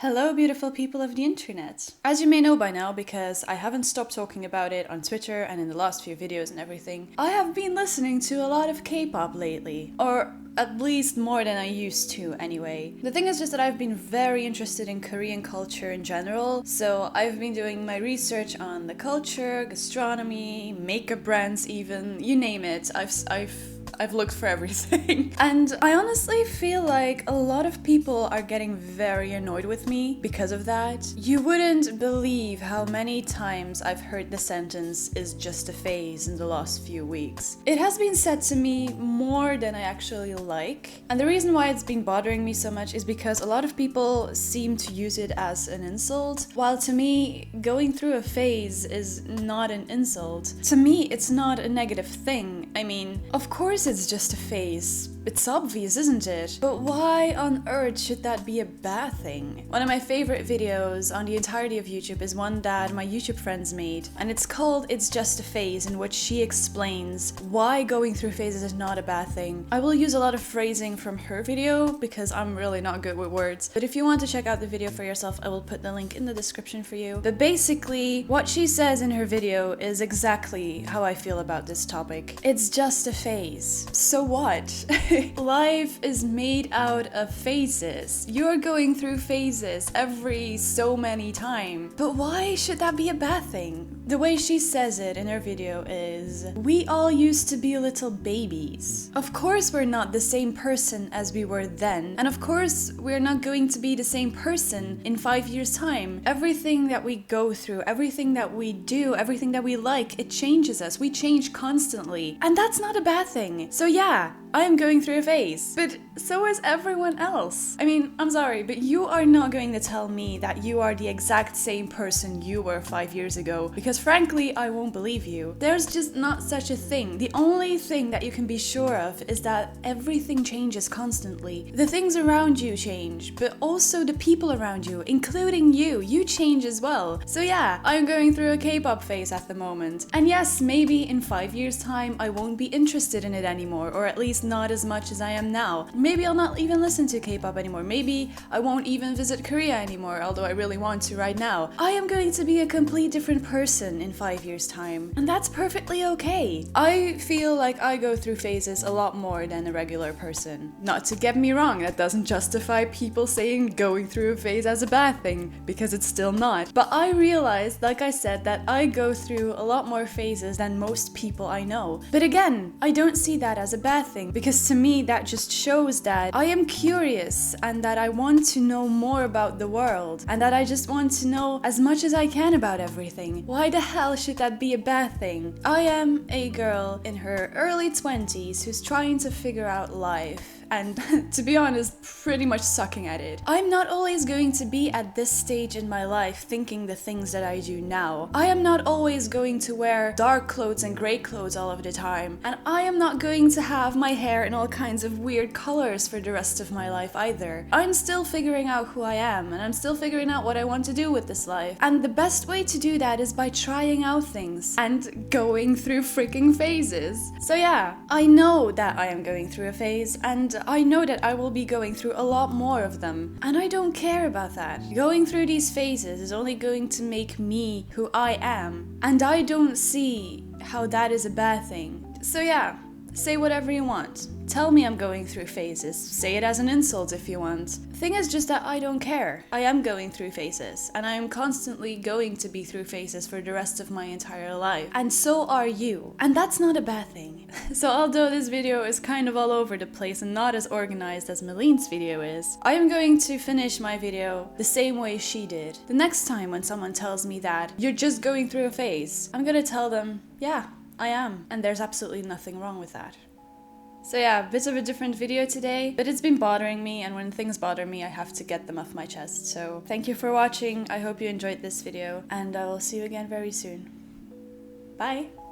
Hello, beautiful people of the internet. As you may know by now, because I haven't stopped talking about it on Twitter and in the last few videos and everything, I have been listening to a lot of K-pop lately. Or at least more than I used to anyway. The thing is just that I've been very interested in Korean culture in general, so I've been doing my research on the culture, gastronomy, makeup brands even, you name it. I've looked for everything. And I honestly feel like a lot of people are getting very annoyed with me because of that. You wouldn't believe how many times I've heard the sentence "is just a phase" in the last few weeks. It has been said to me more than I actually like. And the reason why it's been bothering me so much is because a lot of people seem to use it as an insult, while to me, going through a phase is not an insult. To me, it's not a negative thing. I mean, of course it's just a phase. It's obvious, isn't it? But why on earth should that be a bad thing? One of my favorite videos on the entirety of YouTube is one that my YouTube friends made, and it's called "It's Just a Phase," in which she explains why going through phases is not a bad thing. I will use a lot of phrasing from her video because I'm really not good with words, but if you want to check out the video for yourself, I will put the link in the description for you. But basically, what she says in her video is exactly how I feel about this topic. It's just a phase. So what? Life is made out of phases. You're going through phases every so many times. But why should that be a bad thing? The way she says it in her video is, we all used to be little babies. Of course we're not the same person as we were then. And of course we're not going to be the same person in 5 years' time. Everything that we go through, everything that we do, everything that we like, it changes us. We change constantly. And that's not a bad thing. So yeah, I'm going through a phase, but so is everyone else. I mean, I'm sorry, but you are not going to tell me that you are the exact same person you were 5 years ago, because frankly, I won't believe you. There's just not such a thing. The only thing that you can be sure of is that everything changes constantly. The things around you change, but also the people around you, including you change as well. So yeah, I'm going through a K-pop phase at the moment. And yes, maybe in 5 years' time, I won't be interested in it anymore, or at least not as much as I am now. Maybe I'll not even listen to K-pop anymore. Maybe I won't even visit Korea anymore, although I really want to right now. I am going to be a complete different person in 5 years' time, and that's perfectly okay. I feel like I go through phases a lot more than a regular person. Not to get me wrong, that doesn't justify people saying going through a phase as a bad thing, because it's still not. But I realized, like I said, that I go through a lot more phases than most people I know. But again, I don't see that as a bad thing, because to me that just shows that I am curious and that I want to know more about the world and that I just want to know as much as I can about everything. Why the hell should that be a bad thing? I am a girl in her early 20s who's trying to figure out life. And to be honest, pretty much sucking at it. I'm not always going to be at this stage in my life thinking the things that I do now. I am not always going to wear dark clothes and grey clothes all of the time. And I am not going to have my hair in all kinds of weird colors for the rest of my life either. I'm still figuring out who I am, and I'm still figuring out what I want to do with this life. And the best way to do that is by trying out things and going through freaking phases. So yeah, I know that I am going through a phase, and I know that I will be going through a lot more of them, and I don't care about that. Going through these phases is only going to make me who I am, and I don't see how that is a bad thing. So yeah, say whatever you want. Tell me I'm going through phases. Say it as an insult if you want. The thing is just that I don't care. I am going through phases, and I am constantly going to be through phases for the rest of my entire life. And so are you. And that's not a bad thing. So although this video is kind of all over the place and not as organized as Maline's video is, I am going to finish my video the same way she did. The next time when someone tells me that you're just going through a phase, I'm gonna tell them, yeah, I am. And there's absolutely nothing wrong with that. So yeah, a bit of a different video today, but it's been bothering me, and when things bother me, I have to get them off my chest. So thank you for watching, I hope you enjoyed this video, and I will see you again very soon. Bye!